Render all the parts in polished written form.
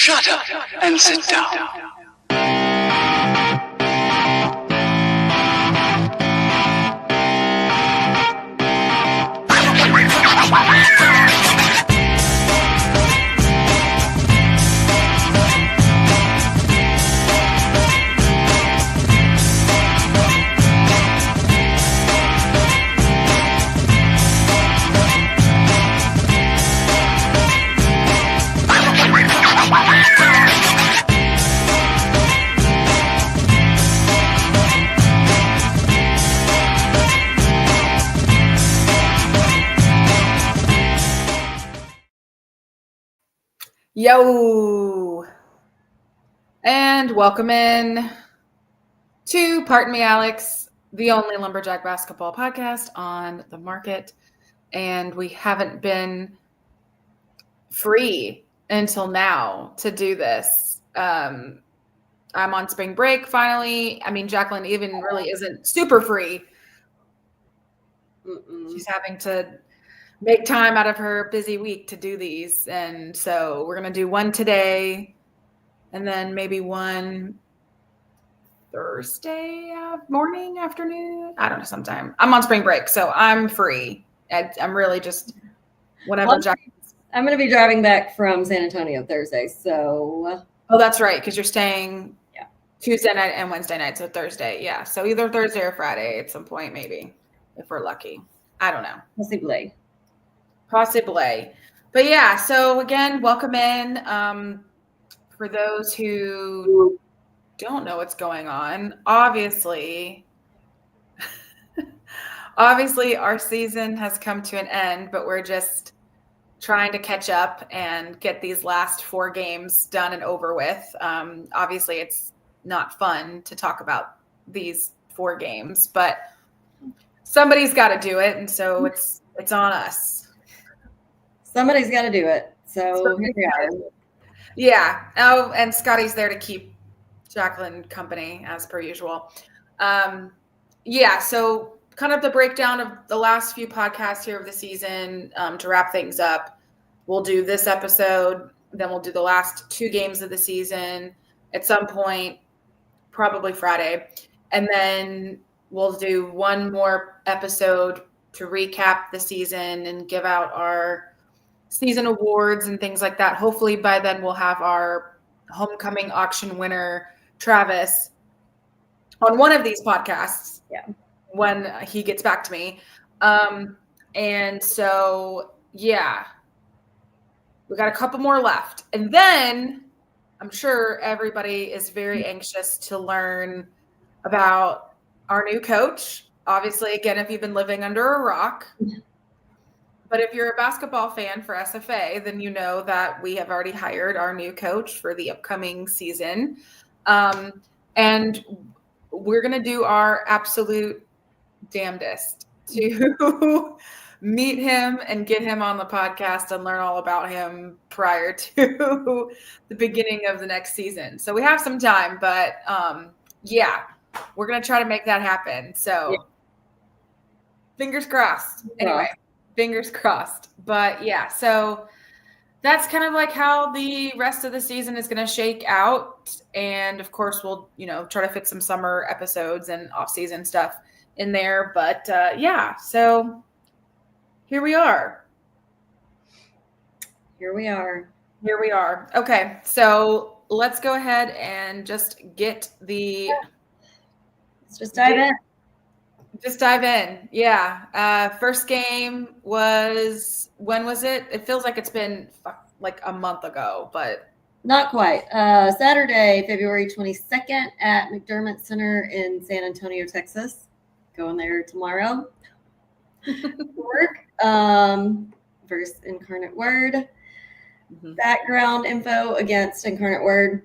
Shut up and sit down. Yo, and welcome in to Pardon Me, Alex, the only lumberjack basketball podcast on the market. And we haven't been free until now to do this. I'm on spring break finally. I mean, Jacqueline even really isn't super free. She's having to make time out of her busy week to do these. And so we're going to do one today and then maybe one Thursday morning, afternoon. I don't know, sometime. I'm on spring break, so I'm free. I'm really just whatever. I'm going to be driving back from San Antonio Thursday. So. Oh, that's right. Because you're staying Tuesday night and Wednesday night. So Thursday. Yeah. So either Thursday or Friday at some point, maybe, if we're lucky. I don't know. Possibly. But yeah, so again, welcome in. For those who don't know what's going on, obviously our season has come to an end, but we're just trying to catch up and get these last 4 games done and over with. Obviously it's not fun to talk about these 4 games, but somebody's got to do it. And so it's on us. Somebody's got to do it. So here we are. Yeah. Oh, and Scotty's there to keep Jacqueline company as per usual. Yeah. So kind of the breakdown of the last few podcasts here of the season to wrap things up. We'll do this episode. Then we'll do the last 2 games of the season at some point, probably Friday. And then we'll do one more episode to recap the season and give out our season awards and things like that. Hopefully by then we'll have our homecoming auction winner, Travis, on one of these podcasts when he gets back to me. And so, yeah, we got a couple more left. And then I'm sure everybody is very anxious to learn about our new coach. Obviously, again, if you've been living under a rock, but if you're a basketball fan for SFA, then you know that we have already hired our new coach for the upcoming season. And we're going to do our absolute damnedest to meet him and get him on the podcast and learn all about him prior to the beginning of the next season. So we have some time, but we're going to try to make that happen. So fingers crossed. Anyway. Fingers crossed. But yeah, so that's kind of like how the rest of the season is going to shake out. And of course, we'll, try to fit some summer episodes and off-season stuff in there. But so here we are. Here we are. Okay, so let's go ahead and just get Let's just dive in. Just dive in. Yeah. First game was, when was it? It feels like it's been like a month ago, but. Not quite. Saturday, February 22nd at McDermott Center in San Antonio, Texas. Going there tomorrow. Work. Versus Incarnate Word. Mm-hmm. Background info against Incarnate Word.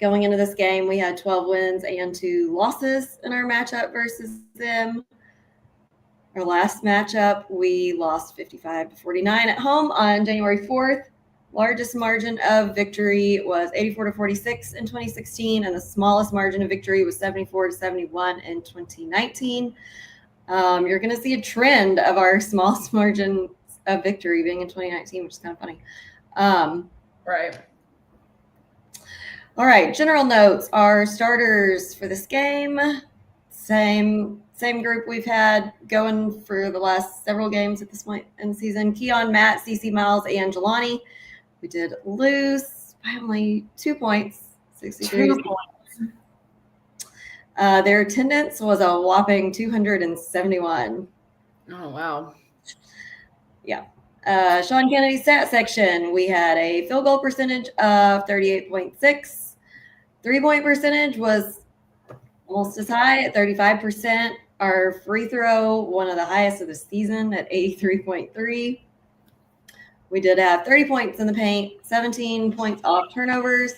Going into this game, we had 12 wins and 2 losses in our matchup versus them. Our last matchup, we lost 55-49 at home on January 4th. Largest margin of victory was 84-46 in 2016, and the smallest margin of victory was 74-71 in 2019. You're going to see a trend of our smallest margin of victory being in 2019, which is kind of funny. Right. All right, general notes. Our starters for this game, same group we've had going for the last several games at this point in the season. Keon, Matt, CC, Miles, and Jelani. We did lose by only 2 points, 63. 2 points. Their attendance was a whopping 271. Oh, wow. Yeah. Sean Kennedy's stat section. We had a field goal percentage of 38.6. 3-point percentage was almost as high at 35%. Our free throw, one of the highest of the season at 83.3. We did have 30 points in the paint, 17 points off turnovers,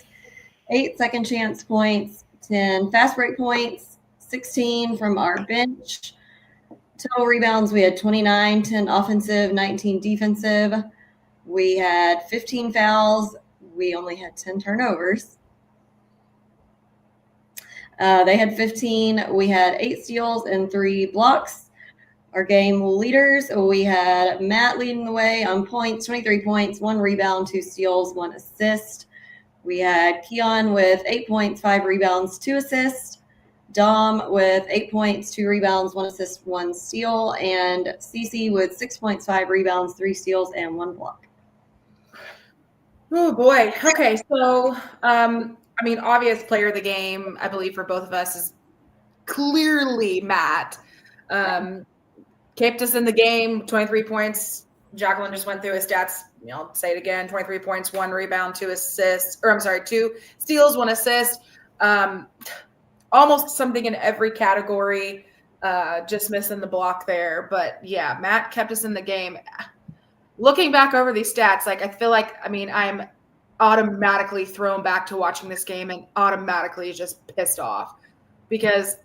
8 second chance points, 10 fast break points, 16 from our bench. Total rebounds, we had 29, 10 offensive, 19 defensive. We had 15 fouls. We only had 10 turnovers. They had 15. We had 8 steals and 3 blocks. Our game leaders, we had Matt leading the way on points, 23 points, 1 rebound, 2 steals, 1 assist. We had Keon with 8 points, 5 rebounds, 2 assists. Dom with 8 points, 2 rebounds, 1 assist, 1 steal. And CC with 6 points, 5 rebounds, 3 steals, and 1 block. Oh, boy. Okay, so, obvious player of the game, I believe, for both of us is clearly Matt. Kept us in the game, 23 points. Jacqueline just went through his stats. I'll say it again, 23 points, 1 rebound, 2 assists. 2 steals, 1 assist. Almost something in every category. Just missing the block there. But, yeah, Matt kept us in the game. Looking back over these stats, I feel like, I'm automatically thrown back to watching this game and automatically just pissed off because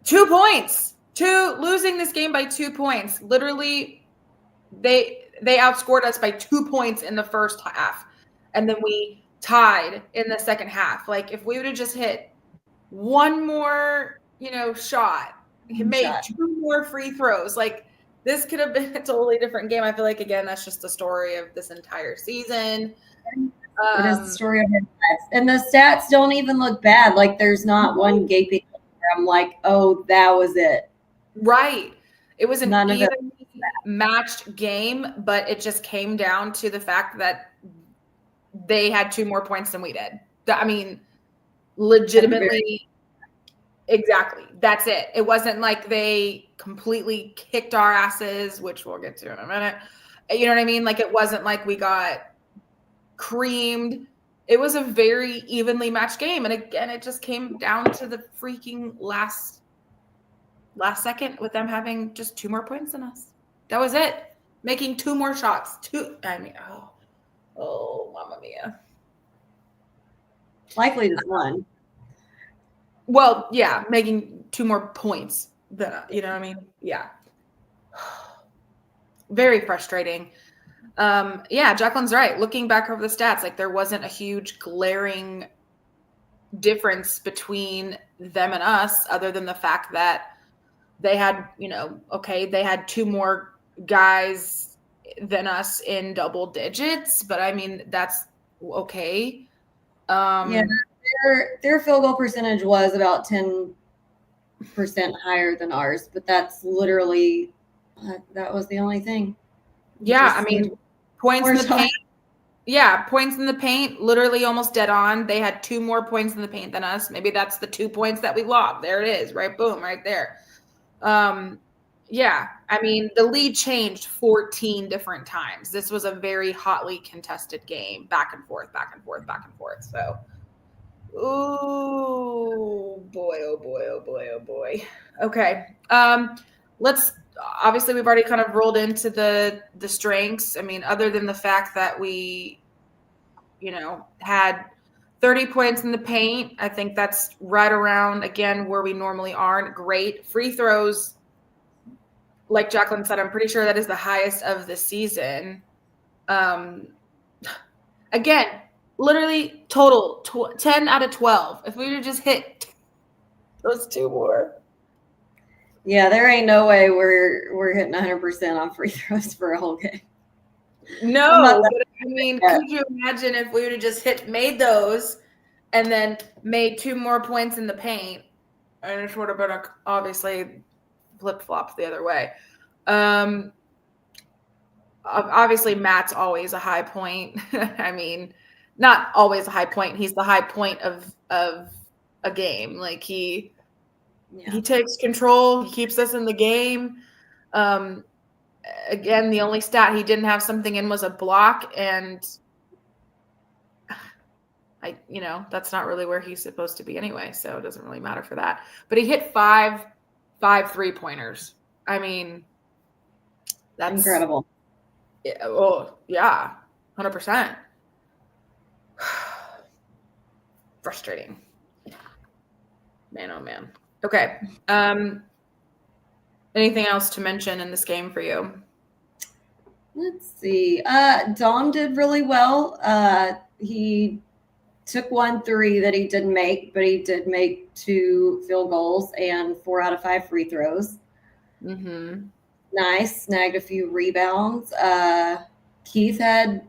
2 points. Losing this game by 2 points. Literally, they outscored us by 2 points in the first half. And then we tied in the second half. If we would have just hit one more, shot, made 2 more free throws, this could have been a totally different game. I feel like, again, that's just the story of this entire season. It is the story of our lives. And the stats don't even look bad. There's not one gaping where I'm like, oh, that was it. Right. It was an evenly matched game, but it just came down to the fact that they had 2 more points than we did. Legitimately, exactly. That's it. It wasn't like they completely kicked our asses, which we'll get to in a minute. You know what I mean? It wasn't like we got creamed. It was a very evenly matched game. And again, it just came down to the freaking last second with them having just 2 more points than us. That was it. Making 2 more shots. Oh, mamma mia. Likely just 1. Well, yeah, making 2 more points than, you know what I mean? Yeah. Very frustrating. Yeah, Jacqueline's right. Looking back over the stats, there wasn't a huge glaring difference between them and us other than the fact that they had, they had 2 more guys than us in double digits, but that's okay. Yeah, their field goal percentage was about 10% higher than ours, but that's literally that was the only thing. Yeah, points in the paint. Yeah, points in the paint, literally almost dead on. They had 2 more points in the paint than us. Maybe that's the 2 points that we lobbed. There it is, right? Boom, right there. Yeah, the lead changed 14 different times. This was a very hotly contested game, back and forth, back and forth, back and forth. So, oh boy, oh boy, oh boy, oh boy. Okay. Obviously we've already kind of rolled into the strengths. Other than the fact that we, had 30 points in the paint. I think that's right around, again, where we normally aren't. Great. Free throws, like Jacqueline said, I'm pretty sure that is the highest of the season. Again, literally total 10 out of 12. If we would have just hit those 2 more. Yeah, there ain't no way we're hitting 100% on free throws for a whole game. No, I mean, could you imagine if we would have just made those and then made 2 more points in the paint, and it would have been obviously flip-flop the other way. Obviously Matt's always a high point. I mean, not always a high point. He's the high point of a game. Like he takes control. He keeps us in the game. Again, the only stat he didn't have something in was a block, and that's not really where he's supposed to be anyway, so it doesn't really matter for that. But he hit five 3-pointers. I mean, that's incredible. Oh, yeah, 100%. Frustrating. Man, oh man. Okay. Anything else to mention in this game for you? Let's see. Dom did really well. He took 1 3 that he didn't make, but he did make 2 field goals and 4 out of 5 free throws. Mm-hmm. Nice. Snagged a few rebounds. Keith had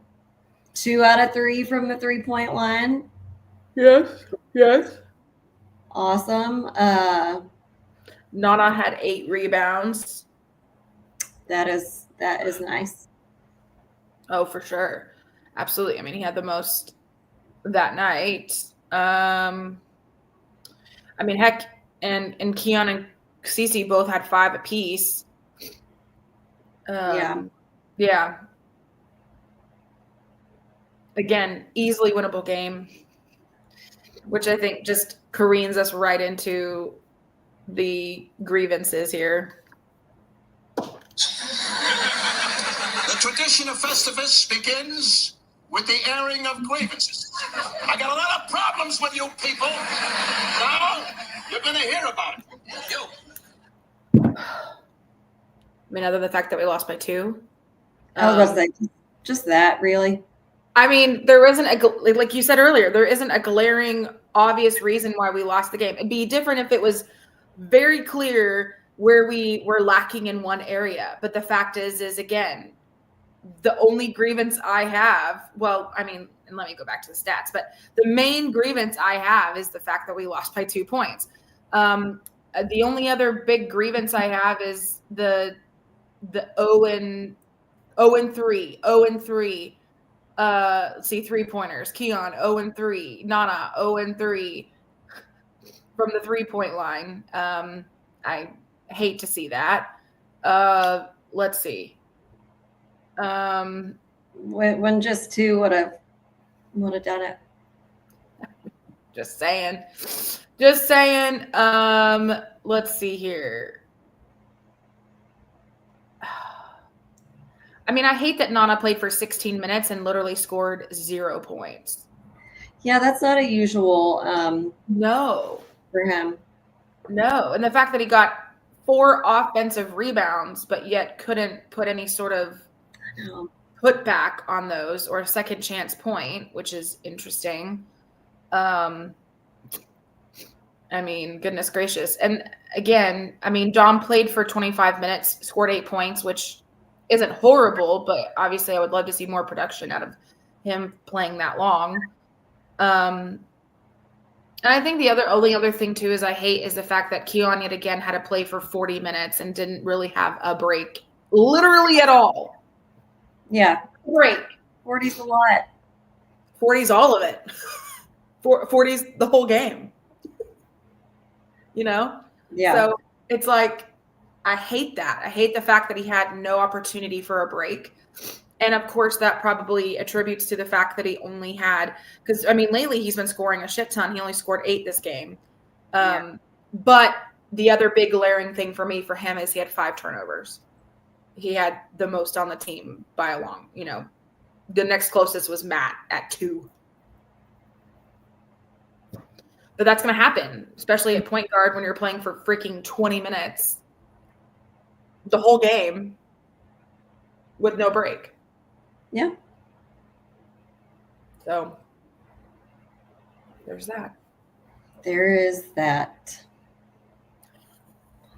2 out of 3 from the 3-point line. Yes. Awesome. Nana had 8 rebounds. That is nice. Oh, for sure. Absolutely. I mean, he had the most that night. I mean, heck, and Keon and Cece both had 5 apiece. Yeah. Again, easily winnable game, which I think just careens us right into the grievances here. The tradition of Festivus begins with the airing of grievances. I got a lot of problems with you people. Now, you're going to hear about it. I mean, other than the fact that we lost by 2. I was going to say, just that, really. I mean, there isn't like you said earlier, there isn't a glaring, obvious reason why we lost the game. It'd be different if it was very clear where we were lacking in one area. But the fact is again, the only grievance I have, well, I mean, and let me go back to the stats, but the main grievance I have is the fact that we lost by 2 points. The only other big grievance I have is the 0-3. See, 3-pointers. Keon 0-3. Nana 0-3 from the 3-point line. I hate to see that. Let's see. When just 2 would have done it. Just saying. Let's see here. I mean, I hate that Nana played for 16 minutes and literally scored 0 points. Yeah, that's not a usual no for him. No, and the fact that he got 4 offensive rebounds, but yet couldn't put any sort of put back on those or a second chance point, which is interesting. I mean, goodness gracious. And again, I mean, Dom played for 25 minutes, scored 8 points, which isn't horrible, but obviously I would love to see more production out of him playing that long. And I think the only other thing too is I hate is the fact that Keon yet again had to play for 40 minutes and didn't really have a break literally at all. Yeah. Break. 40's a lot. 40's all of it. 40's the whole game. Yeah. So it's like, I hate that. I hate the fact that he had no opportunity for a break. And of course, that probably attributes to the fact that he only had, because I mean, lately he's been scoring a shit ton. He only scored 8 this game. But the other big glaring thing for him is he had 5 turnovers. He had the most on the team by a long, the next closest was Matt at 2. But that's going to happen, especially at point guard when you're playing for freaking 20 minutes. The whole game with no break. Yeah. So there's that. There is that.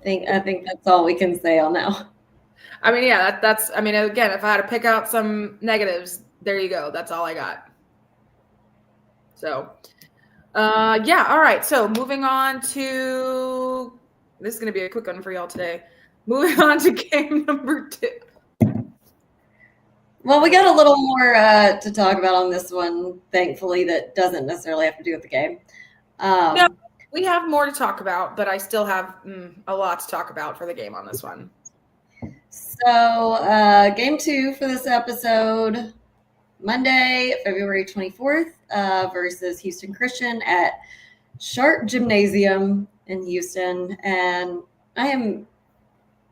I think that's all we can say on that. I mean, yeah, that's. I mean, again, if I had to pick out some negatives, there you go. That's all I got. So, yeah. All right. So moving on to, this is going to be a quick one for y'all today. Moving on to game number 2. Well, we got a little more to talk about on this one, thankfully, that doesn't necessarily have to do with the game. No, we have more to talk about, but I still have a lot to talk about for the game on this one. So, game 2 for this episode, Monday, February 24th, versus Houston Christian at Sharp Gymnasium in Houston. And I am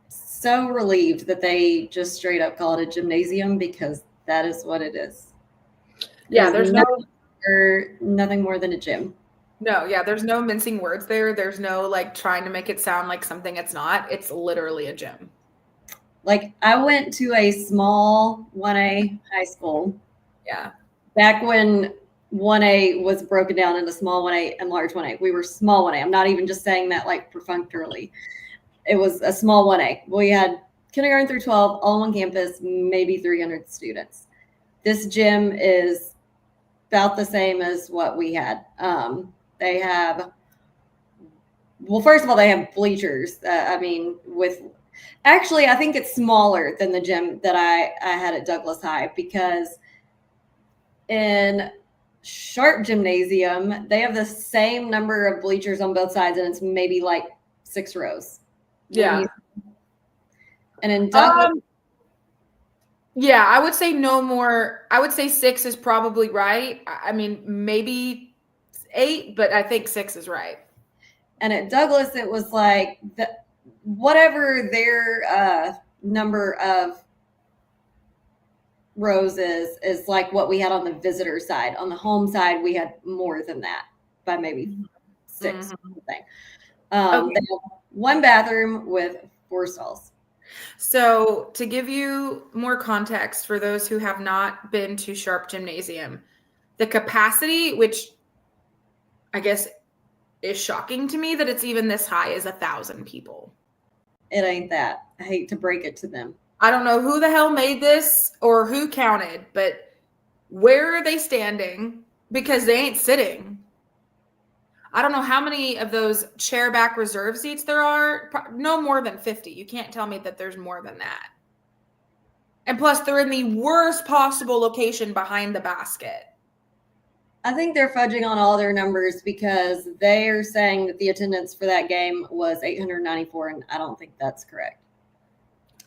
so relieved that they just straight up call it a gymnasium, because that is what it is. Yeah, there's nothing more than a gym. No, yeah, there's no mincing words there. There's no like trying to make it sound like something it's not. It's literally a gym. Like, I went to a small 1A high school. Yeah. Back when 1A was broken down into small 1A and large 1A. We were small 1A. I'm not even just saying that like perfunctorily. It was a small 1A. We had kindergarten through 12, all on campus, maybe 300 students. This gym is about the same as what we had. They have, well, first of all, they have bleachers. Actually, I think it's smaller than the gym that I had at Douglas High, because in Sharp Gymnasium, they have the same number of bleachers on both sides, and it's maybe like 6 rows. Yeah. And in Douglas, yeah, I would say no more. I would say 6 is probably right. I mean, maybe 8, but I think 6 is right. And at Douglas, it was like whatever their number of rows is like what we had on the visitor side. On the home side, we had more than that by maybe 6 or something. They have 1 bathroom with 4 stalls. So to give you more context for those who have not been to Sharp Gymnasium, the capacity, which I guess is shocking to me that it's even this high, is 1,000 people. It ain't that. I hate to break it to them. I don't know who the hell made this or who counted, but where are they standing? Because they ain't sitting. I don't know how many of those chair back reserve seats there are. No more than 50. You can't tell me that there's more than that. And plus, they're in the worst possible location behind the basket. I think they're fudging on all their numbers, because they are saying that the attendance for that game was 894, and I don't think that's correct.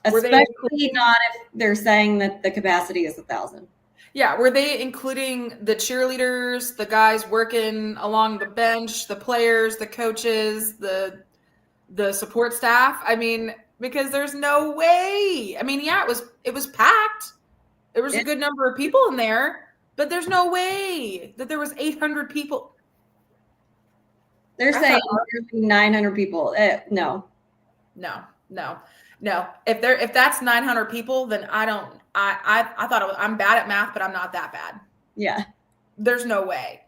Especially not if they're saying that the capacity is 1,000. Yeah, were they including the cheerleaders, the guys working along the bench, the players, the coaches, the support staff? I mean, because there's no way. I mean, yeah, it was packed. There was a good number of people in there, but there's no way that there was 800 people. They're saying 900 people. No. If that's 900 people, then I thought I'm bad at math, but I'm not that bad. Yeah. There's no way.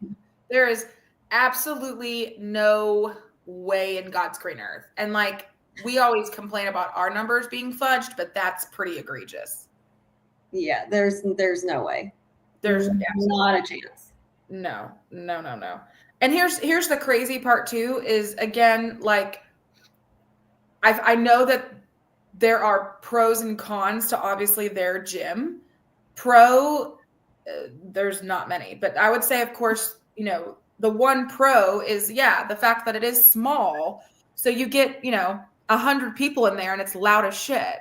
There is absolutely no way in God's green earth. And like, we always complain about our numbers being fudged, but that's pretty egregious. Yeah, there's no way. There's not a chance. No. And here's the crazy part too, is again, like, I know that there are pros and cons to obviously their gym. There's not many, but I would say, of course, the one pro is, the fact that it is small. So you get, 100 people in there and it's loud as shit.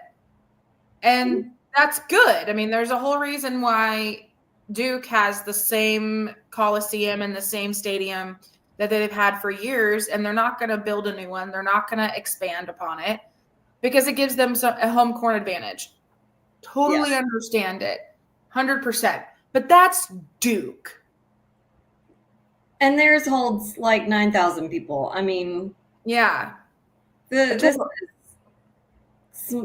And that's good. I mean, there's a whole reason why Duke has the same Coliseum and the same stadium that they've had for years, and they're not going to build a new one. They're not going to expand upon it, because it gives them a home court advantage. Totally understand it. 100%. But that's Duke. And theirs holds like 9,000 people. I mean, yeah. This is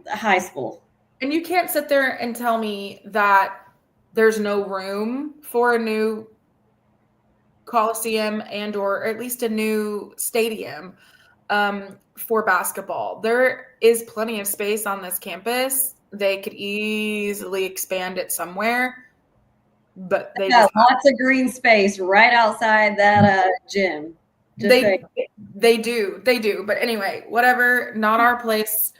high school. And you can't sit there and tell me that there's no room for a new Coliseum or at least a new stadium for basketball. There is plenty of space on this campus. They could easily expand it somewhere. but they Yeah, just lots of green space right outside that gym. they do. But anyway, whatever. Not our place,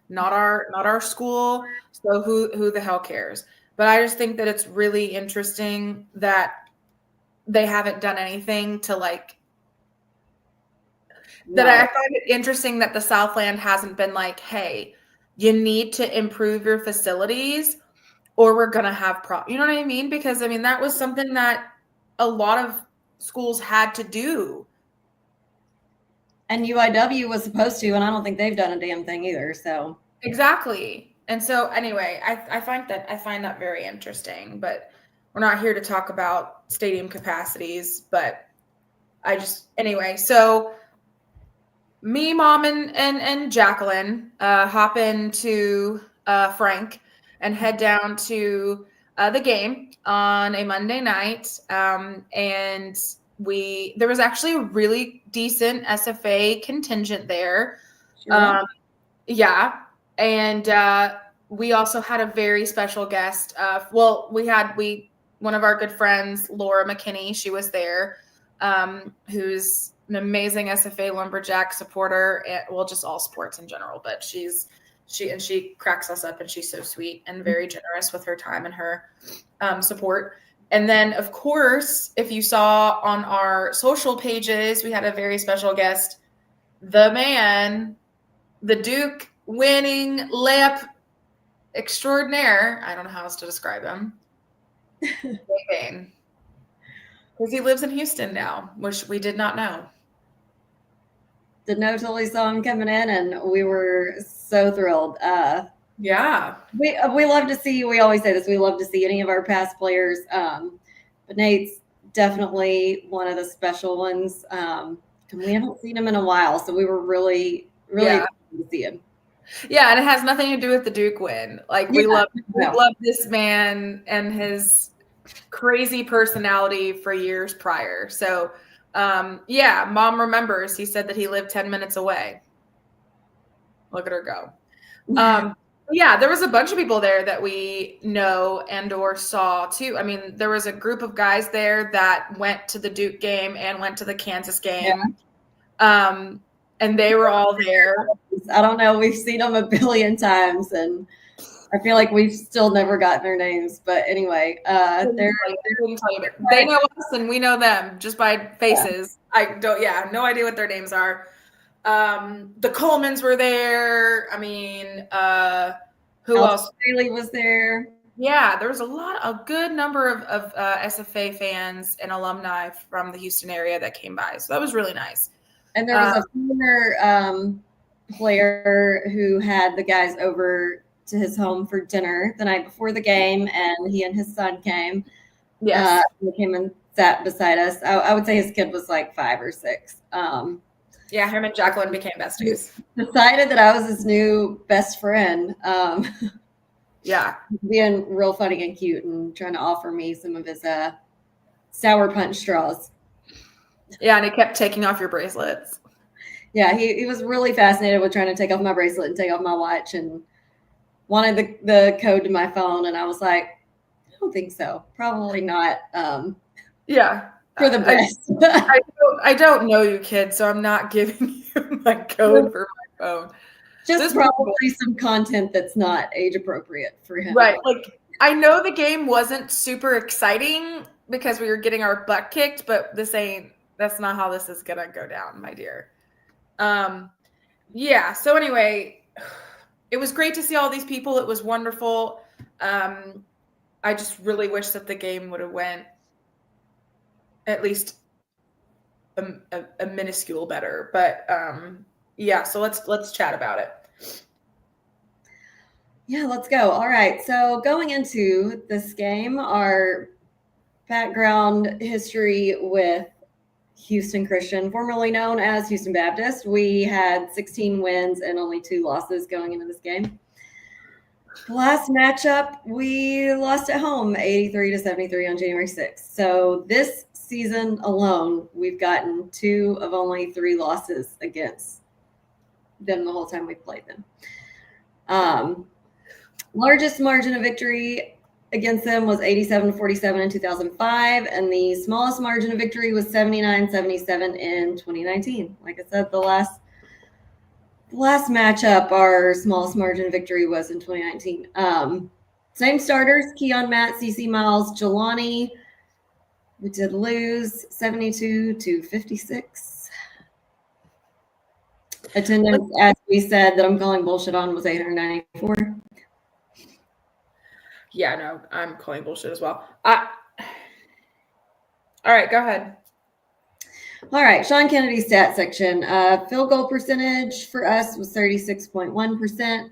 not our school. So who the hell cares? But I just think that it's really interesting that they haven't done anything to like. No. That I find it interesting that the Southland hasn't been like, hey, you need to improve your facilities, or we're gonna have you know what I mean? Because I mean that was something that a lot of schools had to do. And UIW was supposed to, and I don't think they've done a damn thing either. So Exactly. And so anyway, I find that very interesting, but we're not here to talk about stadium capacities, but anyway, so me, mom, and Jacqueline hop into Frank and head down to the game on a Monday night. And there was actually a really decent SFA contingent there. sure. Yeah. And we also had a very special guest. One of our good friends, Laura McKinney, she was there, who's an amazing SFA lumberjack supporter, just all sports in general. But she cracks us up, and she's so sweet and very generous with her time and her support. And then, of course, if you saw on our social pages, we had a very special guest, the man, the Duke winning layup extraordinaire. I don't know how else to describe him. Because he lives in Houston now, which we did not know. Didn't know till we saw him coming in, and we were so thrilled. Yeah. We love to see, we always say this, we love to see any of our past players. But Nate's definitely one of the special ones. And we haven't seen him in a while, so we were really excited to see him. Yeah, and it has nothing to do with the Duke win. Like we love this man and his crazy personality for years prior. So mom remembers he said that he lived 10 minutes away. Look at her go. There was a bunch of people there that we know and or saw too. I mean, there was a group of guys there that went to the Duke game and went to the Kansas game. Yeah. And they were all there. I don't know. We've seen them a billion times, and I feel like we've still never gotten their names. But anyway, they know us and we know them just by faces. Yeah. No idea what their names are. The Colemans were there. I mean, who else? Bailey was there. Yeah, there was a good number of SFA fans and alumni from the Houston area that came by. So that was really nice. And there was a former player who had the guys over to his home for dinner the night before the game, and he and his son came. Yes. He came and sat beside us. I would say his kid was like 5 or 6. Yeah, him and Jacqueline became besties. Decided that I was his new best friend. Yeah. Being real funny and cute and trying to offer me some of his sour punch straws. Yeah, and he kept taking off your bracelets. Yeah, he was really fascinated with trying to take off my bracelet and take off my watch and wanted the code to my phone. And I was like, I don't think so. Probably not. Yeah. For the best. I don't know you, kid, so I'm not giving you my code for my phone. Just probably some content that's not age appropriate for him. Right. Like, I know the game wasn't super exciting because we were getting our butt kicked, but that's not how this is going to go down, my dear. So anyway, it was great to see all these people. It was wonderful. I just really wish that the game would have went at least a minuscule better, but so let's chat about it. Yeah, let's go. All right. So going into this game, our background history with Houston Christian, formerly known as Houston Baptist, we had 16 wins and only 2 losses going into this game. The last matchup, we lost at home 83-73 on January 6th. So this season alone, we've gotten 2 of only 3 losses against them the whole time we played them. Largest margin of victory against them was 87-47 in 2005, and the smallest margin of victory was 79-77 in 2019. Like I said, the last matchup, our smallest margin of victory was in 2019. Same starters: Keon, Matt, CC, Miles, Jelani. We did lose 72-56. Attendance, as we said, that I'm calling bullshit on, was 894. Yeah, no, I'm calling bullshit as well. All right, go ahead. All right, Sean Kennedy's stat section. Field goal percentage for us was 36.1%.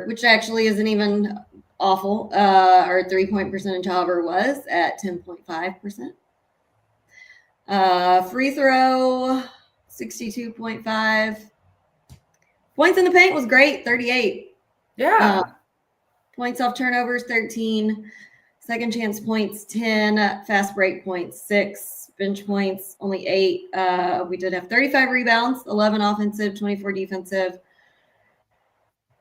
Which actually isn't even awful. Our 3-point percentage, however, was at 10.5%. Free throw, 62.5. Points in the paint was great, 38. Yeah. Points off turnovers, 13. Second chance points, 10. Fast break points, 6. Bench points, only 8. We did have 35 rebounds, 11 offensive, 24 defensive.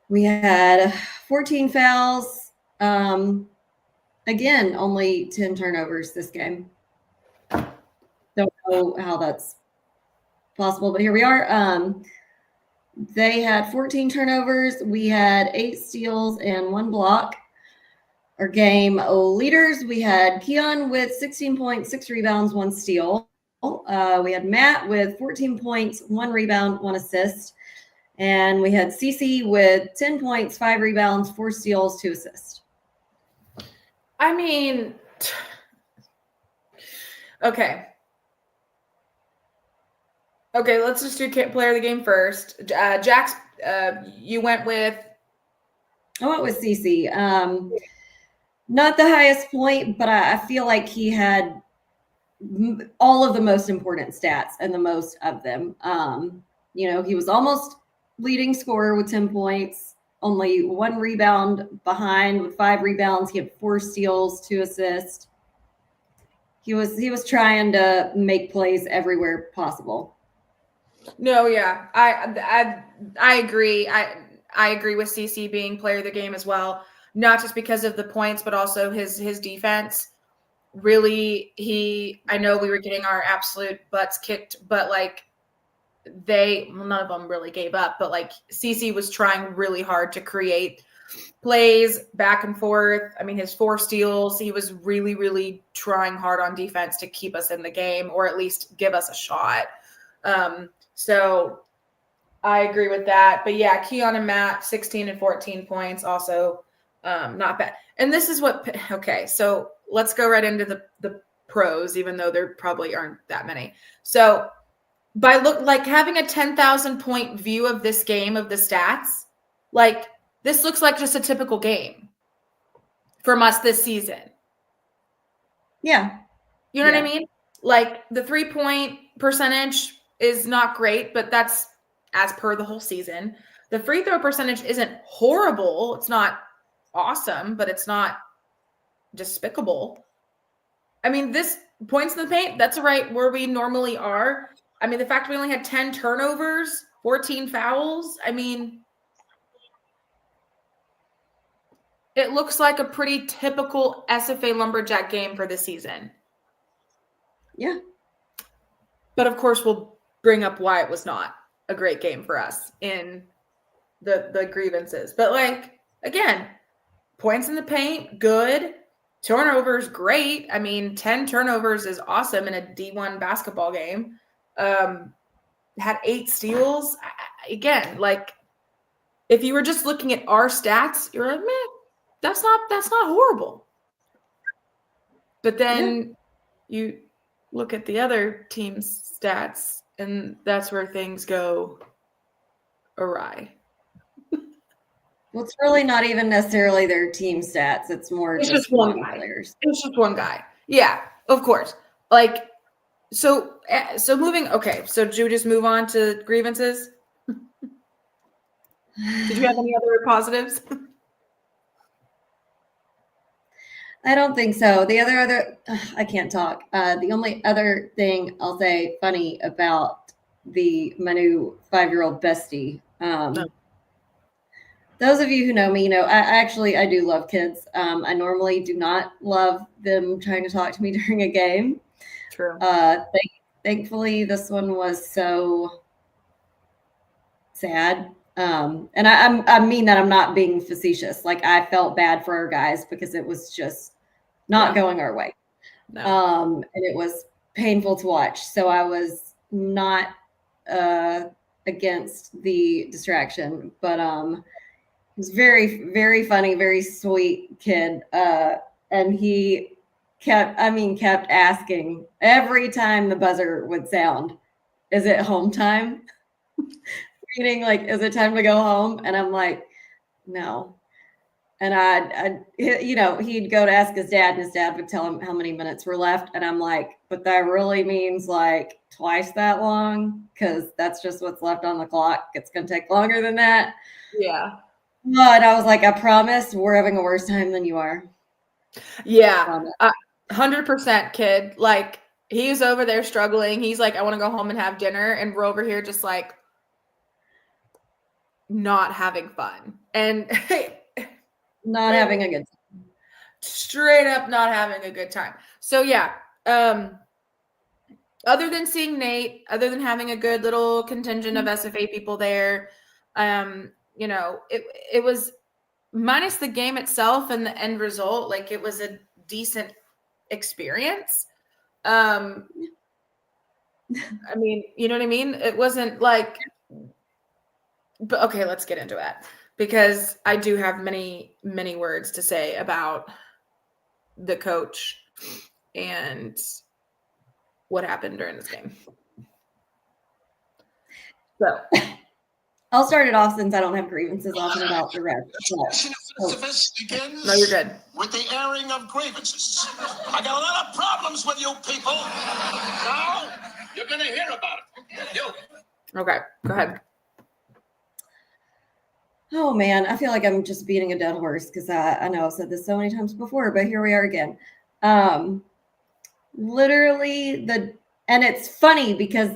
We had 14 fouls. Again, only 10 turnovers this game. Don't know how that's possible, but here we are. They had 14 turnovers. We had 8 steals and 1 block. Our game leaders, we had Keon with 16 points, 6 rebounds, 1 steal. We had Matt with 14 points, 1 rebound, 1 assist. And we had CC with 10 points, 5 rebounds, 4 steals, 2 assists. I mean, okay. Okay, let's just do player of the game first. Jax, you went with? I went with CC. Not the highest point, but I feel like he had all of the most important stats and the most of them. He was almost leading scorer with 10 points, only 1 rebound behind with 5 rebounds. He had 4 steals, 2 assists. He was trying to make plays everywhere possible. No, yeah, I agree. I agree with CC being player of the game as well. Not just because of the points, but also his defense. Really, I know we were getting our absolute butts kicked, but like none of them really gave up, but like CC was trying really hard to create plays back and forth. I mean, his 4 steals, he was really, really trying hard on defense to keep us in the game, or at least give us a shot. So I agree with that. But yeah, Keon and Matt, 16 and 14 points, also not bad. And this is so let's go right into the pros, even though there probably aren't that many. So by having a 10,000 point view of this game, of the stats, like this looks like just a typical game from us this season. Yeah. You know what I mean? Like the 3-point percentage is not great, but that's as per the whole season. The free throw percentage isn't horrible. It's not awesome, but it's not despicable. I mean, this points in the paint, that's right where we normally are. I mean, the fact we only had 10 turnovers, 14 fouls, I mean, it looks like a pretty typical SFA Lumberjack game for the season. Yeah. But of course, we'll bring up why it was not a great game for us in the grievances. But like, again, points in the paint, good. Turnovers, great. I mean, 10 turnovers is awesome in a D1 basketball game. Had 8 steals. Again, like if you were just looking at our stats, you're like, man, that's not horrible. But then you look at the other team's stats, and that's where things go awry. Well, it's really not even necessarily their team stats. It's more just one guy. Players. It's just one guy. Yeah, of course. Like, so moving. Okay, so did you just move on to grievances? Did you have any other positives? I don't think so. The other I can't talk. The only other thing I'll say funny about my new 5-year-old bestie those of you who know me, I do love kids. I normally do not love them trying to talk to me during a game. True. Thankfully, this one was so sad. And I mean that I'm not being facetious. Like, I felt bad for our guys because it was just not going our way. No. And it was painful to watch. So I was not against the distraction, but he was very, very funny, very sweet kid. And he kept asking every time the buzzer would sound, is it home time? Meaning, like, is it time to go home? And I'm like, no. And he'd go to ask his dad, and his dad would tell him how many minutes were left. And I'm like, but that really means like twice that long, because that's just what's left on the clock. It's going to take longer than that. Yeah. But I was like, I promise we're having a worse time than you are. Yeah. 100% kid. Like, he's over there struggling. He's like, I want to go home and have dinner. And we're over here just like not having fun. And not having a good time. Straight up not having a good time. So yeah, other than seeing Nate, other than having a good little contingent of SFA people there, it was, minus the game itself and the end result, like, it was a decent experience. I mean, you know what I mean? It wasn't like, but okay, let's get into that, because I do have many, many words to say about the coach and what happened during this game. So I'll start it off, since I don't have grievances often about the rest. Begins no, you're good. with the airing of grievances. I got a lot of problems with you people. Now you're going to hear about it. You. Okay, go ahead. Oh man, I feel like I'm just beating a dead horse, because I know I've said this so many times before, but here we are again. Literally and it's funny because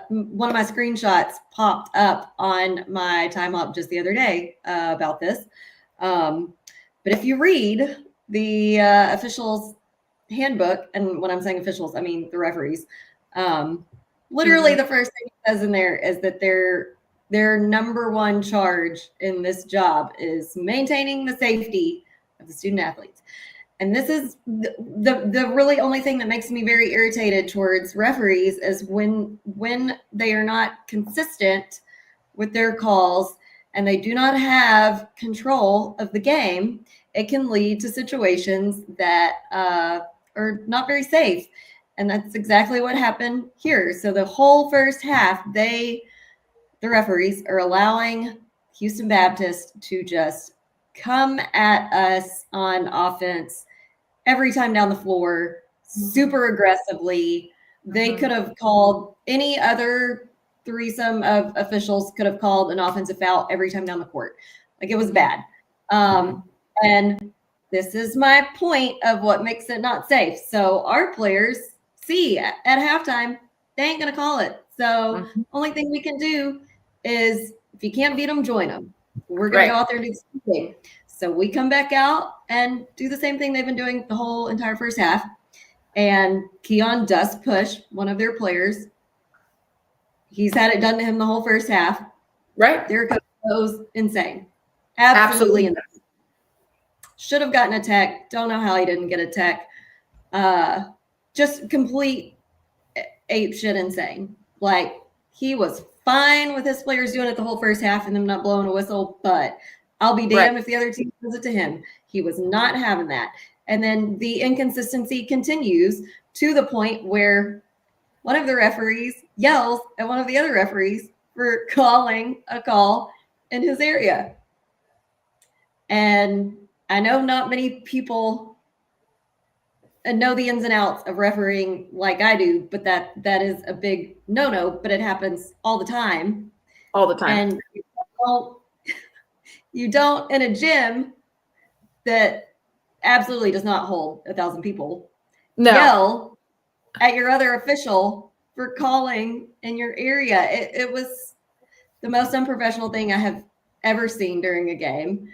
one of my screenshots popped up on my time up just the other day about this. But if you read the officials handbook, and when I'm saying officials, I mean the referees, literally the first thing it says in there is that their number one charge in this job is maintaining the safety of the student athletes. And this is the really only thing that makes me very irritated towards referees, is when they are not consistent with their calls and they do not have control of the game. It can lead to situations that are not very safe. And that's exactly what happened here. So the whole first half, the referees are allowing Houston Baptist to just come at us on offense every time down the floor, super aggressively. They could have called any other threesome of officials, could have called an offensive foul every time down the court. Like, it was bad. And this is my point of what makes it not safe. So our players see at halftime, they ain't going to call it. So only thing we can do is, if you can't beat them, join them. We're going to go out there and do the same thing. So we come back out and do the same thing they've been doing the whole entire first half. And Keon does push one of their players. He's had it done to him the whole first half. Right. Their coach goes insane. Absolutely insane. Should have gotten a tech. Don't know how he didn't get a tech. Just complete ape shit insane. Like, he was fine with his players doing it the whole first half and them not blowing a whistle, but I'll be damned if the other team does it to him. He was not having that. And then the inconsistency continues to the point where one of the referees yells at one of the other referees for calling a call in his area. And I know not many people know the ins and outs of refereeing like I do, but that is a big no-no, but it happens all the time. All the time. And you don't in a gym that absolutely does not hold 1,000 people. No. Yell at your other official for calling in your area. It was the most unprofessional thing I have ever seen during a game.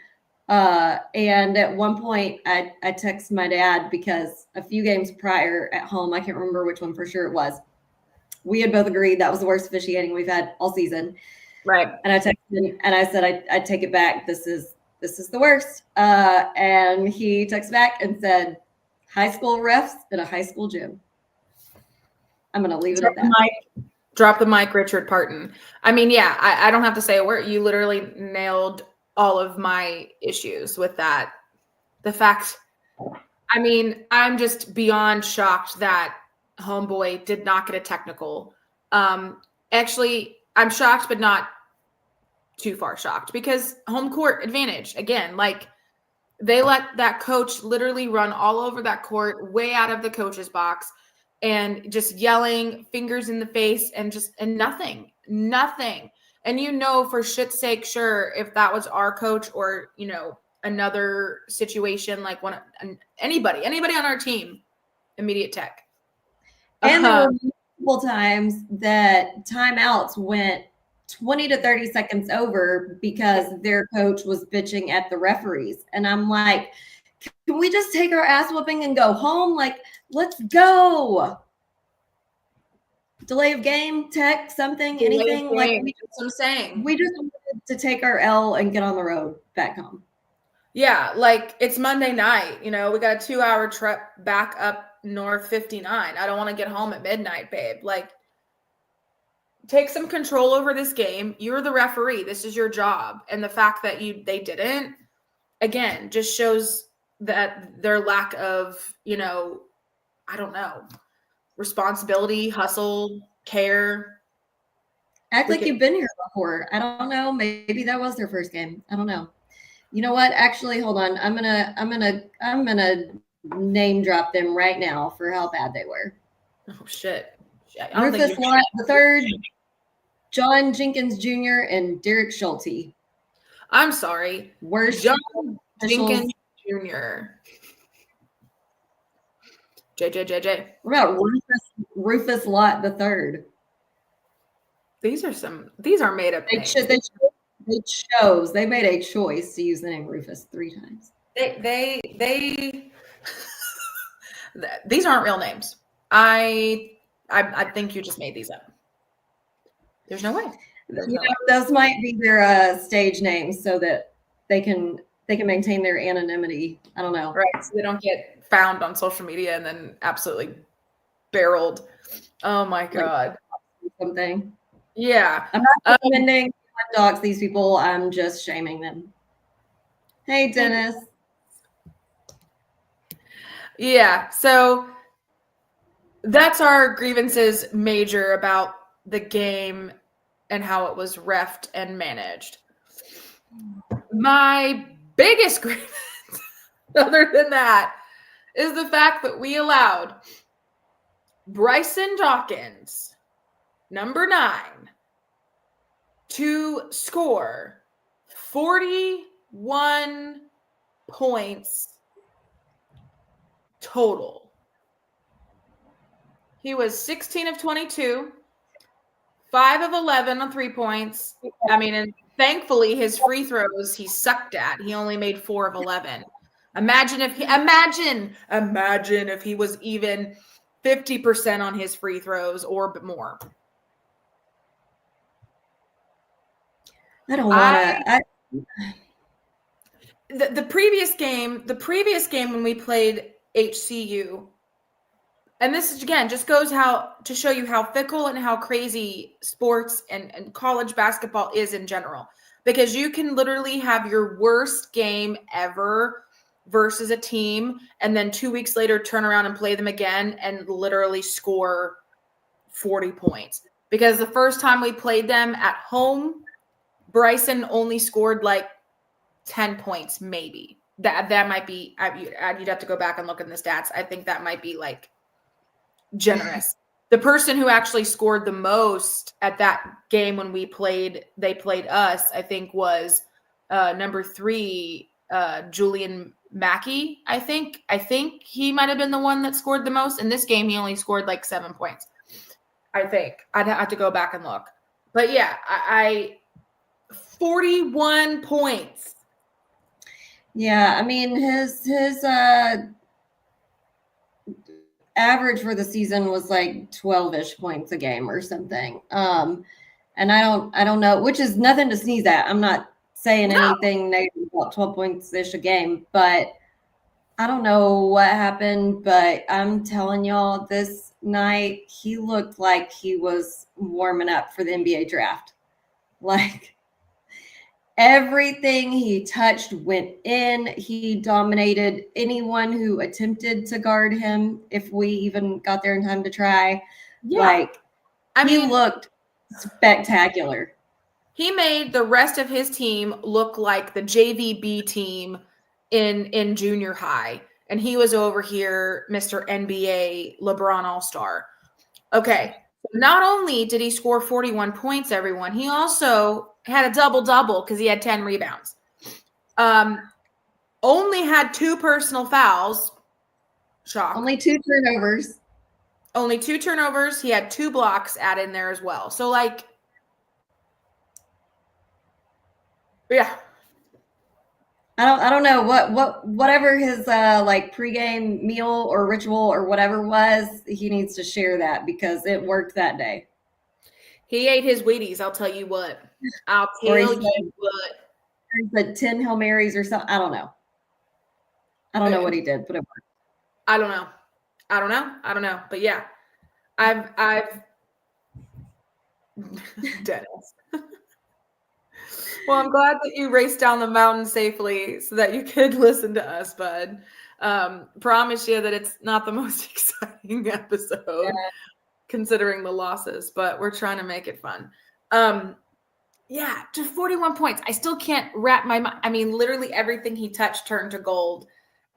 And at one point, I texted my dad because a few games prior at home, I can't remember which one for sure it was, we had both agreed that was the worst officiating we've had all season. Right. And I texted him and I said, I'd take it back. This is the worst. And he texted back and said, high school refs in a high school gym. I'm going to leave it at that. Drop the mic, Richard Parton. I mean, yeah, I don't have to say a word. You literally nailed all of my issues with that. The fact, I mean, I'm just beyond shocked that Homeboy did not get a technical. Actually, I'm shocked, but not too far shocked because home court advantage. Again, like they let that coach literally run all over that court, way out of the coach's box, and just yelling, fingers in the face, and nothing. And you know, for shit's sake, sure, if that was our coach or, you know, another situation like anybody on our team, immediate tech. And there were multiple times that timeouts went 20 to 30 seconds over because their coach was bitching at the referees. And I'm like, can we just take our ass whooping and go home? Like, let's go. Delay of game, tech, something, anything. Like, that's what I'm saying. We just wanted to take our L and get on the road back home. Yeah, like it's Monday night. You know, we got a 2-hour trip back up North 59. I don't want to get home at midnight, babe. Like, take some control over this game. You're the referee. This is your job. And the fact that they didn't, again, just shows that their lack of, you know, I don't know, responsibility, hustle, care. Act like you've been here before. I don't know. Maybe that was their first game. I don't know. You know what? Actually, hold on. I'm gonna name drop them right now for how bad they were. Oh shit. Rufus Lott III, John Jenkins Jr., and Derek Schulte. I'm sorry. Worst John Jenkins Jr. JJ. What about Rufus Lott III? These are made up names. They made a choice to use the name Rufus 3 times. They these aren't real names. I think you just made these up. There's no way. Those might be their stage names so that they can maintain their anonymity. I don't know. Right. So they don't get found on social media and then absolutely barreled. Oh my God. Like something. Yeah. I'm not recommending dogs these people. I'm just shaming them. Hey, Dennis. Yeah. So that's our grievances major about the game and how it was reffed and managed. My biggest grievance, other than that, is the fact that we allowed Bryson Dawkins, number 9, to score 41 points total. He was 16 of 22, 5 of 11 on 3 points. I mean, and thankfully his free throws he sucked at. He only made 4 of 11. Imagine if he was even 50% on his free throws or more. I don't want to. The previous game when we played HCU, and this is, again, just goes to show you how fickle and how crazy sports and college basketball is in general. Because you can literally have your worst game ever versus a team, and then 2 weeks later turn around and play them again and literally score 40 points. Because the first time we played them at home, Bryson only scored like 10 points, maybe. That might be, you'd have to go back and look at the stats. I think that might be like generous. The person who actually scored the most at that game when they played us, I think was number 3, Julian Mackey. I think he might have been the one that scored the most. In this game, he only scored like 7 points. I think I'd have to go back and look. But yeah, 41 points. Yeah, I mean his average for the season was like 12-ish points a game or something. And I don't know, which is nothing to sneeze at. I'm not saying anything negative about 12 points ish a game, but I don't know what happened, but I'm telling y'all, this night he looked like he was warming up for the NBA draft. Like everything he touched went in. He dominated anyone who attempted to guard him, if we even got there in time to try. Yeah. Like, he mean, looked spectacular. He made the rest of his team look like the JVB team in junior high. And he was over here, Mr. NBA LeBron All-Star. Okay. Not only did he score 41 points, everyone, he also had a double-double because he had 10 rebounds. Only had 2 personal fouls. Shock. Only 2 turnovers. Only 2 turnovers. He had 2 blocks added in there as well. So, like, yeah. I don't know whatever his like pregame meal or ritual or whatever was, he needs to share that because it worked that day. He ate his Wheaties, I'll tell you what. I'll tell you what. The 10 Hail Marys or something. I don't know. I don't know what he did, but it worked. I don't know. But yeah. I've Dennis. Well, I'm glad that you raced down the mountain safely so that you could listen to us, bud. Promise you that it's not the most exciting episode considering the losses, but we're trying to make it fun. Yeah, just 41 points. I still can't wrap my mind. I mean, literally everything he touched turned to gold.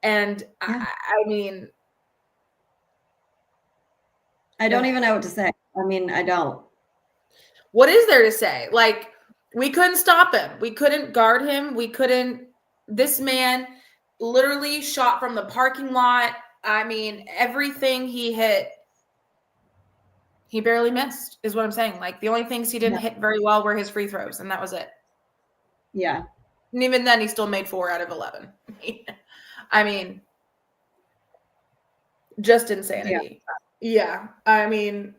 And I mean, I don't even know what to say. I mean, I don't. What is there to say? Like, we couldn't stop him. We couldn't guard him. This man literally shot from the parking lot. I mean, everything he hit, he barely missed, is what I'm saying. Like, the only things he didn't hit very well were his free throws, and that was it. Yeah. And even then, he still made 4 out of 11. I mean, just insanity. Yeah. I mean,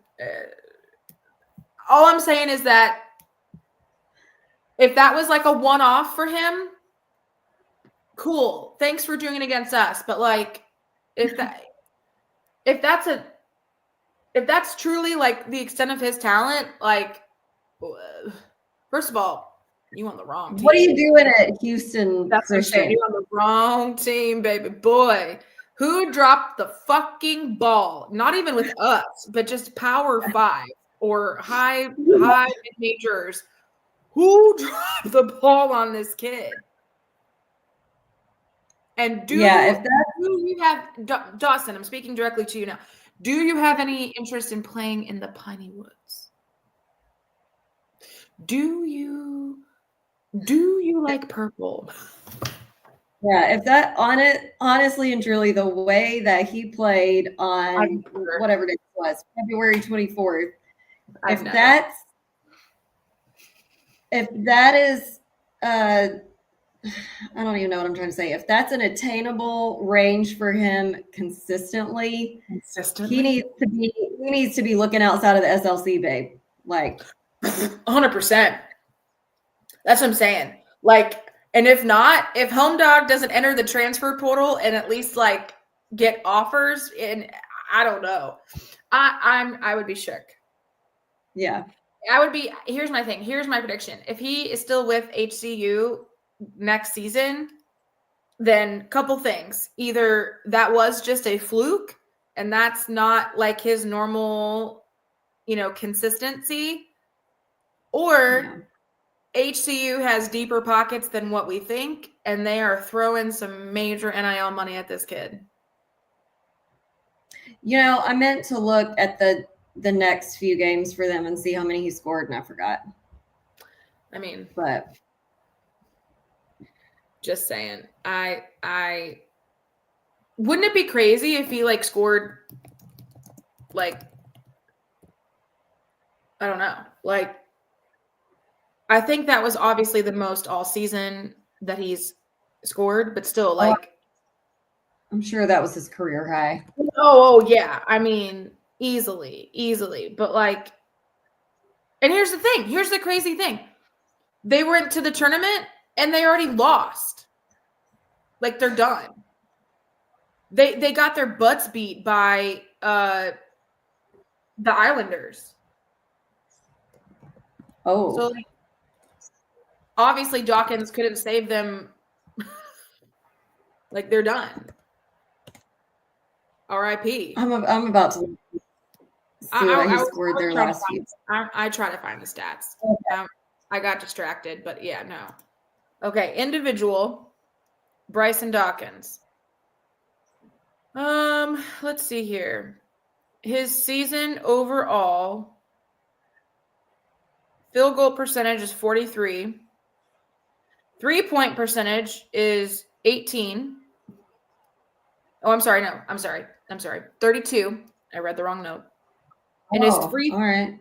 all I'm saying is that if that was like a one-off for him, cool. Thanks for doing it against us. But like, if that's truly like the extent of his talent, like, first of all, you on the wrong team. What are you doing at Houston Christian? You're on the wrong team, baby boy. Who dropped the fucking ball? Not even with us, but just Power 5 or high majors. Who dropped the ball on this kid? And do you have Dawson? I'm speaking directly to you now. Do you have any interest in playing in the Piney Woods? Do you like purple? Yeah, if that honestly and truly, the way that he played on whatever it was, February 24th, if that is I don't even know what I'm trying to say. If that's an attainable range for him consistently, he needs to be looking outside of the SLC, babe. Like 100%. That's what I'm saying. Like, and if not, if Home Dog doesn't enter the transfer portal and at least like get offers, and I don't know, I would be shook. Yeah, I would be. Here's my thing. Here's my prediction. If he is still with HCU next season, then couple things. Either that was just a fluke and that's not like his normal, consistency, or HCU has deeper pockets than what we think, and they are throwing some major NIL money at this kid. I meant to look at the next few games for them and see how many he scored, and I forgot. I mean, but just saying, I wouldn't it be crazy if he like scored like, I don't know, like, I think that was obviously the most all season that he's scored, but still, like, I'm sure that was his career high. oh yeah. I mean, easily. But like, and here's the thing. Here's the crazy thing. They went to the tournament and they already lost. Like, they're done. They got their butts beat by the Islanders. Oh, So like, obviously Dawkins couldn't save them. Like, they're done. R.I.P. I'm about to see what he scored their last few. I try to find the stats. Okay. I got distracted, but yeah, no. Okay, individual, Bryson Dawkins. Let's see here. His season overall field goal percentage is 43. 3-point percentage is 18. Oh, I'm sorry. No, I'm sorry. 32. I read the wrong note. And his free, all right.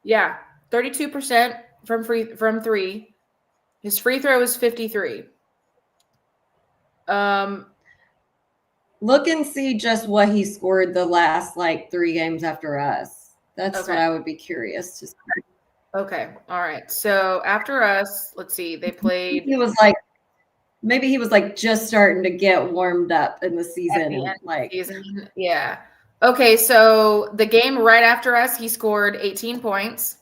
yeah, 32% from three. His free throw is 53. Look and see just what he scored the last like 3 games after us. That's Okay. what I would be curious to see. Okay. All right. So after us, let's see. They played. Maybe he was like just starting to get warmed up in the season. At the end and like of the season. Yeah. Okay. So the game right after us, he scored 18 points.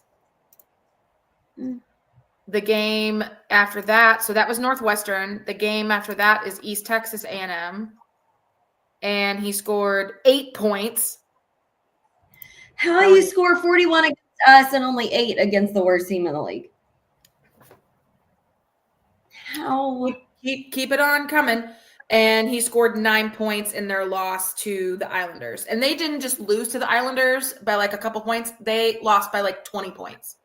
The game after that, so that was Northwestern. The game after that is East Texas A&M. And he scored 8 points. How you score 41 against us and only 8 against the worst team in the league? How? Keep it on coming. And he scored 9 points in their loss to the Islanders. And they didn't just lose to the Islanders by like a couple points. They lost by like 20 points.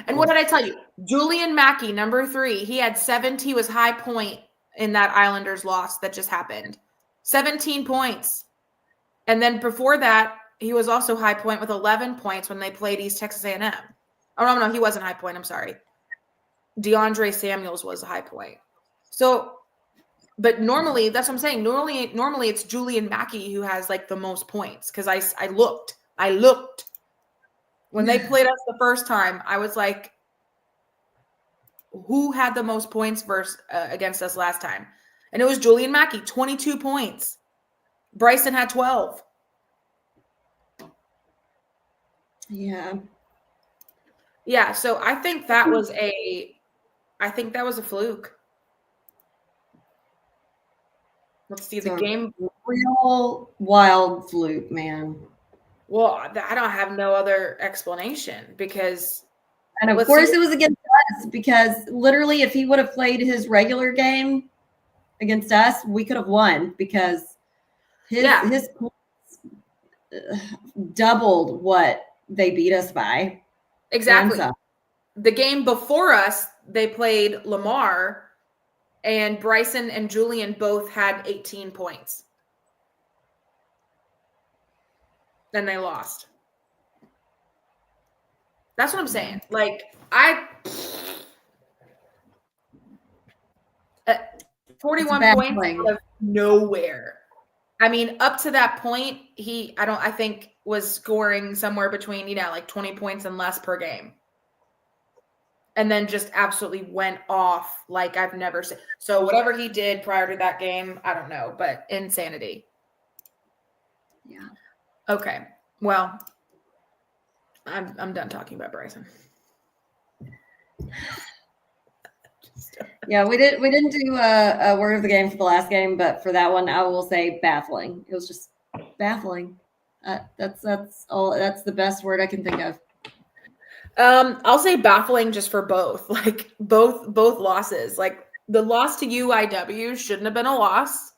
And what did I tell you? Julian Mackey, number 3, he had 70, he was high point in that Islanders loss that just happened. 17 points. And then before that, he was also high point with 11 points when they played East Texas A&M. Oh, no, he wasn't high point. I'm sorry. DeAndre Samuels was a high point. So, but normally, that's what I'm saying. Normally it's Julian Mackey who has like the most points because I looked. When they played us the first time, I was like, who had the most points against us last time? And it was Julian Mackey, 22 points. Bryson had 12. Yeah. Yeah, so I think that was a fluke. Let's see the game. Real wild fluke, man. Well, I don't have no other explanation because. And of course it was against us because literally if he would have played his regular game against us, we could have won because his points doubled what they beat us by. Exactly. The game before us, they played Lamar, and Bryson and Julian both had 18 points. Then they lost. That's what I'm saying. Like, 41 points out of nowhere. I mean, up to that point, I think was scoring somewhere between, like 20 points and less per game. And then just absolutely went off like I've never seen. So whatever he did prior to that game, I don't know, but insanity. Yeah. Okay. Well, I'm done talking about Bryson. Yeah, we didn't do a word of the game for the last game, but for that one, I will say baffling. It was just baffling. That's all. That's the best word I can think of. I'll say baffling just for both. Like both losses. Like the loss to UIW shouldn't have been a loss.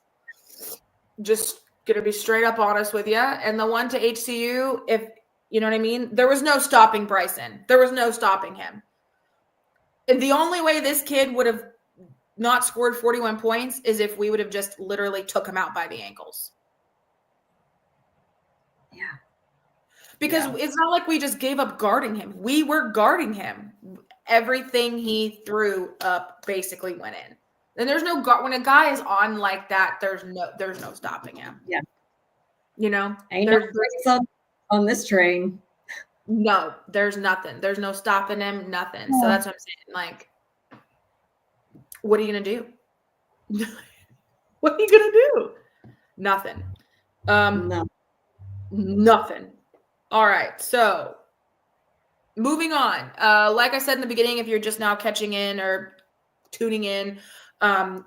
Just gonna be straight up honest with you. And the one to HCU, if you know what I mean, there was no stopping Bryson. There was no stopping him. And the only way this kid would have not scored 41 points is if we would have just literally took him out by the ankles. Yeah. Because it's not like we just gave up guarding him. We were guarding him. Everything he threw up basically went in. And there's no guard when a guy is on like that. There's no stopping him. Yeah. You know, Ain't no brakes on this train. No, there's nothing. There's no stopping him. Nothing. So that's what I'm saying. Like, what are you gonna do? What are you gonna do? Nothing. No. Nothing. All right. So moving on. Like I said in the beginning, if you're just now catching in or tuning in,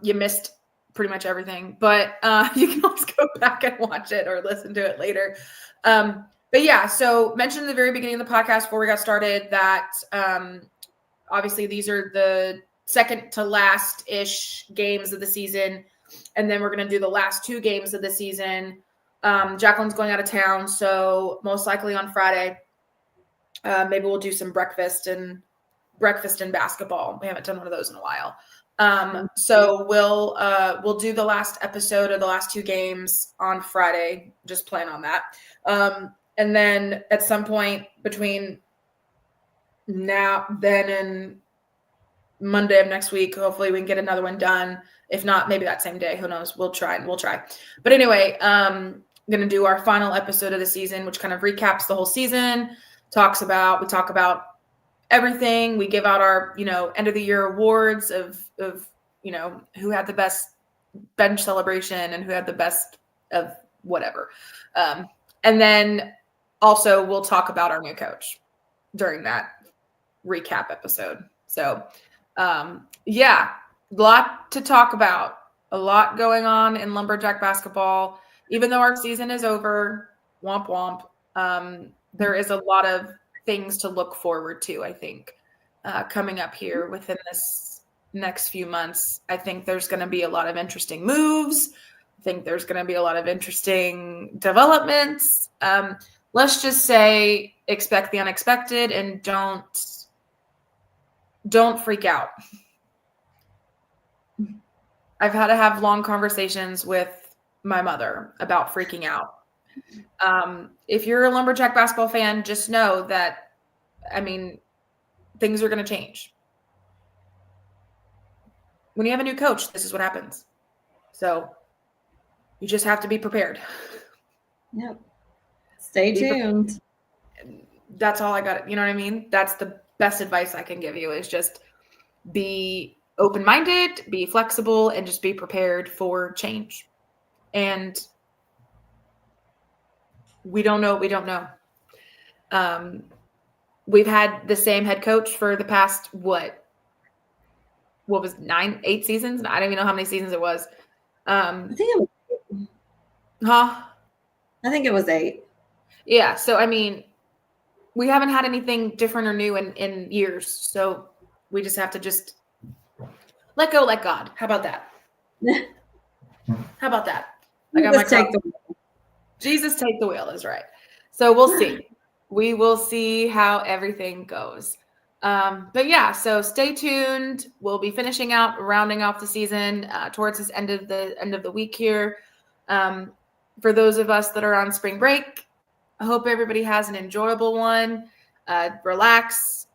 you missed pretty much everything, but you can always go back and watch it or listen to it later. But yeah, so mentioned at the very beginning of the podcast before we got started that obviously these are the second to last-ish games of the season. And then we're going to do the last 2 games of the season. Jacqueline's going out of town, so most likely on Friday, maybe we'll do some breakfast and basketball. We haven't done one of those in a while. So we'll do the last episode of the last 2 games on Friday. Just plan on that. And then at some point between then and Monday of next week, hopefully we can get another one done. If not, maybe that same day. Who knows? We'll try. But anyway, I'm going to do our final episode of the season, which kind of recaps the whole season. We talk about everything. We give out our, end of the year awards of who had the best bench celebration and who had the best of whatever. And then also we'll talk about our new coach during that recap episode. So, a lot to talk about, a lot going on in Lumberjack basketball. Even though our season is over, womp womp, there is a lot of things to look forward to, I think, coming up here within this next few months. I think there's going to be a lot of interesting moves. I think there's going to be a lot of interesting developments. Let's just say expect the unexpected and don't freak out. I've had to have long conversations with my mother about freaking out. If you're a Lumberjack basketball fan, just know that, things are going to change. When you have a new coach, this is what happens. So you just have to be prepared. Yep. Stay tuned. That's all I got. You know what I mean? That's the best advice I can give you is just be open-minded, be flexible, and just be prepared for change. And we don't know what we don't know. We've had the same head coach for the past, what was 8 seasons? I don't even know how many seasons it was. I think it was 8. Huh? I think it was 8. Yeah. So, we haven't had anything different or new in years. So we just have to just let go, let God. How about that? How about that? I got Jesus take the wheel is right. So we'll see. We will see how everything goes. But yeah, so stay tuned. We'll be rounding off the season towards this end of the week here. For those of us that are on spring break, I hope everybody has an enjoyable one. Relax,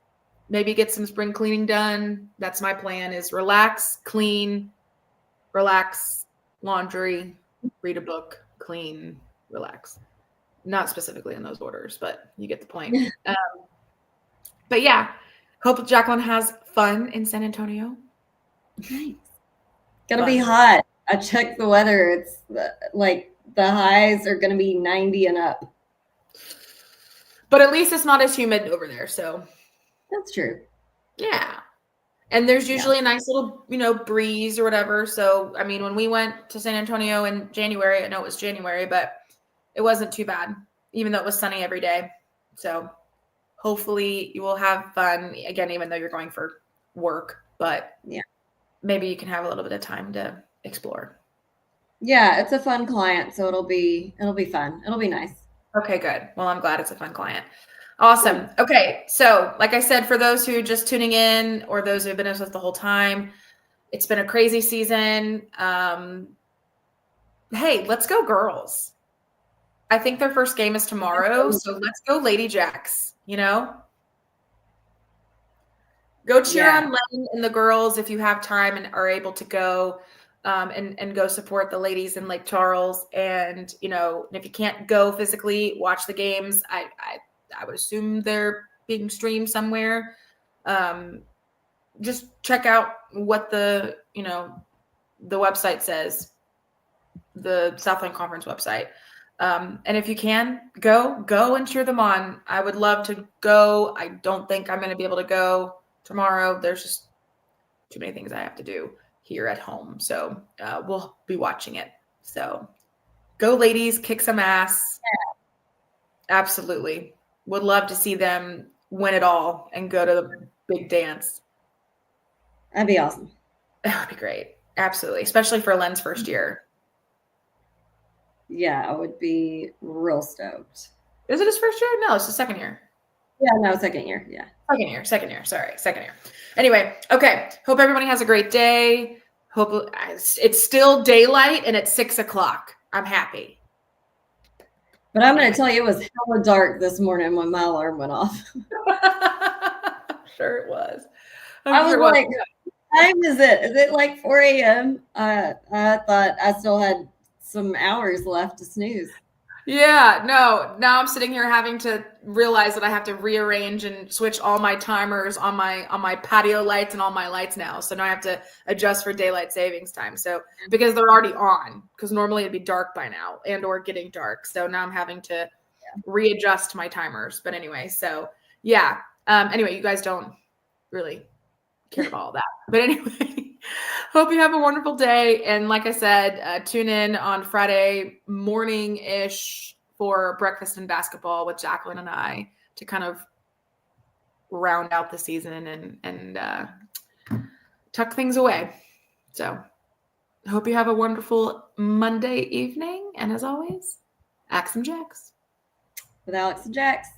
maybe get some spring cleaning done. That's my plan is relax, clean, relax, laundry, read a book, clean, relax. Not specifically in those orders, but you get the point. But yeah, hope Jacqueline has fun in San Antonio. Nice. Gonna be hot. I checked the weather. It's like the highs are gonna be 90 and up. But at least it's not as humid over there, so. That's true. Yeah. And there's usually a nice little, breeze or whatever. So, when we went to San Antonio in January, I know it was January, but it wasn't too bad, even though it was sunny every day. So hopefully you will have fun again, even though you're going for work, but maybe you can have a little bit of time to explore. Yeah, it's a fun client. So it'll be fun. It'll be nice. Okay, good. Well, I'm glad it's a fun client. Awesome. Okay. So like I said, for those who are just tuning in or those who have been with us the whole time, it's been a crazy season. Hey, let's go girls. I think their first game is tomorrow. So let's go Lady Jacks, you know? Go cheer on Len and the girls if you have time and are able to go, and go support the ladies in Lake Charles. And, you know, if you can't go physically, watch the games. I would assume they're being streamed somewhere. Just check out what the website says, the Southland Conference website. And if you can, go and cheer them on. I would love to go. I don't think I'm going to be able to go tomorrow. There's just too many things I have to do here at home. So we'll be watching it. So go ladies, kick some ass. Yeah. Absolutely. Would love to see them win it all and go to the big dance. That'd be awesome. That would be great. Absolutely. Especially for Len's first year. Yeah, I would be real stoked. Is it his first year? No, it's his second year. Yeah, no, second year. Yeah. Second year. Sorry, second year. Anyway, okay. Hope everybody has a great day. Hope it's still daylight and it's 6:00. I'm happy. But I'm going to tell you, it was hella dark this morning when my alarm went off. Sure it was. I was like, what time is it? Is it like 4 a.m.? I thought I still had some hours left to snooze. Yeah, no. Now I'm sitting here having to realize that I have to rearrange and switch all my timers on my patio lights and all my lights now. So now I have to adjust for daylight savings time. So because they're already on, because normally it'd be dark by now and or getting dark. So now I'm having to readjust my timers. But anyway, so yeah. Anyway, you guys don't really care about all that. But anyway, hope you have a wonderful day. And like I said, tune in on Friday morning-ish for breakfast and basketball with Jacqueline and I to kind of round out the season and tuck things away. So hope you have a wonderful Monday evening. And as always, Axe and Jacks. With Alex and Jax.